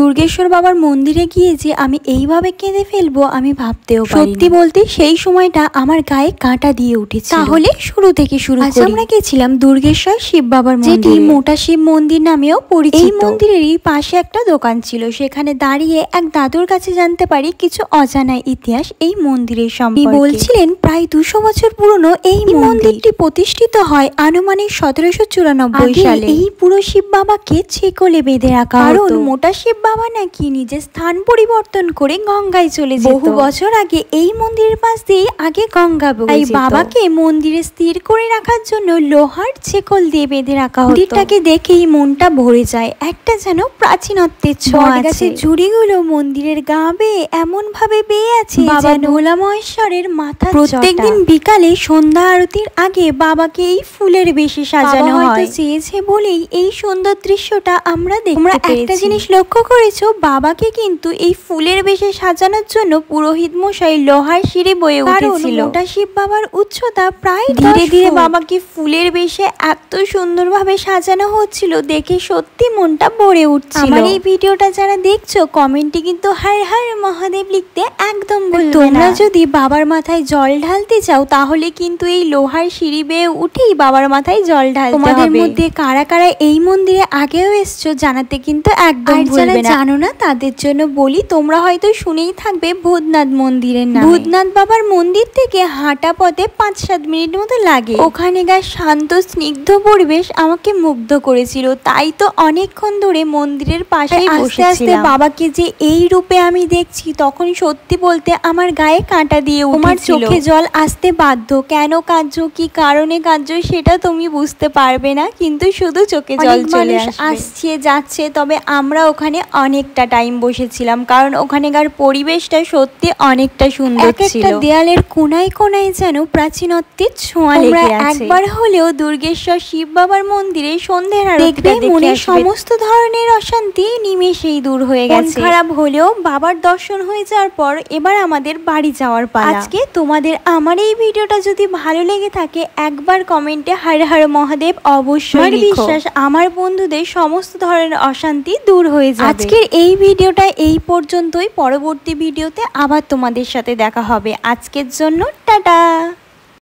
দুর্গেশ্বর বাবার মন্দিরে গিয়ে যে আমি এইভাবে কেঁদে ফেলবো আমি ভাবতেও পারিনি। সত্যি বলতে সেই সময়টা আমার গায়ে কাঁটা দিয়ে উঠেছে। তাহলে শুরু থেকে শুরু করি। আমরা গেছিলাম দুর্গেশ্বর শিব বাবার মন্দিরে, যেটি মোটা শিব মন্দির নামেও পরিচিত। এই মন্দিরেরই পাশে একটা দোকান ছিল, সেখানে দাঁড়িয়ে এক দাদুর কাছে জানতে পারি কিছু অজানা ইতিহাস এই মন্দিরের সম্পর্কে। বলছিলেন প্রায় 200 বছর পুরনো এই মন্দিরটি প্রতিষ্ঠিত হয় আনুমানিক 1794 সালে। এই পুরো শিব বাবাকে ছেকলে বেঁধে রাখা হতো, কারণ মোটা শিব বাবা নাকি নিজের স্থান পরিবর্তন করে গঙ্গায় চলে যেত। বহু বছর আগে এই মন্দিরের পাশ দিয়ে আগে গঙ্গা বয়ে যেত। এই বাবাকে মন্দিরে স্থির করে রাখার জন্য লোহার ছেকল দিয়ে বেঁধে রাখা হতো। মন্দিরটাকে দেখেই মনটা ভরে যায়, একটা যেন প্রাচীনত্বের ছোঁয়া আছে। ঝুড়িগুলো মন্দিরের গা বেয়ে এমন ভাবে বেয়ে আছে বাবা ভোলা মহেশ্বরের মাথা। প্রত্যেকদিন বিকালে সন্ধ্যা আরতির আগে বাবাকে এই ফুলের বেশে সাজানো হয়। চেয়েছে বলেই এই সুন্দর দৃশ্যটা আমরা দেখতে পেয়েছি। একটা জিনিস লক্ষ্য করেছো, বাবাকে কিন্তু এই ফুলের বেশে সাজানোর জন্য পুরোহিত মশাই লোহার সিঁড়ি বয়ে উঠেছিল। মোটা শিব বাবার উচ্চতা প্রায়, ধীরে ধীরে বাবাকে ফুলের বেশে এত সুন্দরভাবে সাজানো হচ্ছিল দেখে সত্যি মনটা ভরে উঠছিল। আমার এই ভিডিওটা যারা দেখছো কমেন্টে কিন্তু হর হর মহাদেব লিখতে একদম ভুলবে না। তোমরা যদি বাবার মাথায় জল ঢালতে চাও তাহলে কিন্তু এই লোহার সিঁড়ি বেয়ে উঠেই বাবার মাথায় জল ঢালতে হবে। তোমাদের মধ্যে কারা কারা এই মন্দিরে আগেও এসছো জানাতে কিন্তু একদম ভুলবে না। জানো না তাদের জন্য বলি, তোমরা হয়তো শুনেই থাকবে ভূতনাথ মন্দিরের নাম। ভূতনাথ বাবার মন্দির থেকে হাঁটা পথে 5-7 মিনিট মতো লাগে। ওখানেকার শান্ত স্নিগ্ধ পরিবেশ আমাকে মুগ্ধ করেছিল, তাই তো অনেকক্ষণ ধরে মন্দিরের পাশে আস্তে আস্তে বাবাকে যে এই রূপে আমি দেখছি তখন সত্যি বলতে আমার গায়ে কাঁটা দিয়ে উঠেছিল। আমার চোখে জল আসতে বাধ্য। কেন কাঁদছো, কি কারণে কাঁদছো সেটা তুমি বুঝতে পারবে না, কিন্তু শুধু চোখে জল চলে আসছে যাচ্ছে। তবে আমরা ওখানে অনেকটা টাইম বসেছিলাম, কারণ ওখানেকার পরিবেশটা সত্যি অনেকটা সুন্দর ছিল। একটা দেয়ালের কোনায় কোনায় যেন প্রাচীনত্বের ছোঁয়া লেগে আছে। একবার হলেও দুর্গেশ্বর শিব বাবার মন্দিরে সন্ধ্যের আরতিটা দেখে মনে সমস্ত ধরনের অশান্তি নিমেষেই দূর হয়ে গেছে। খারাপ হলেও বাবার দর্শন হয়ে যাওয়ার পর এবার আমাদের বাড়ি যাওয়ার পালা। আজকে তোমাদের আমার এই ভিডিওটা যদি ভালো লেগে থাকে একবার কমেন্টে হর হর মহাদেব অবশ্যই লিখো। বিশ্বাস আমার বন্ধুদের সমস্ত ধরনের অশান্তি দূর হয়ে যাবে। আজকের এই ভিডিওটা এই পর্যন্তই। পরবর্তী ভিডিওতে আবার তোমাদের সাথে দেখা হবে। আজকের জন্য টাটা।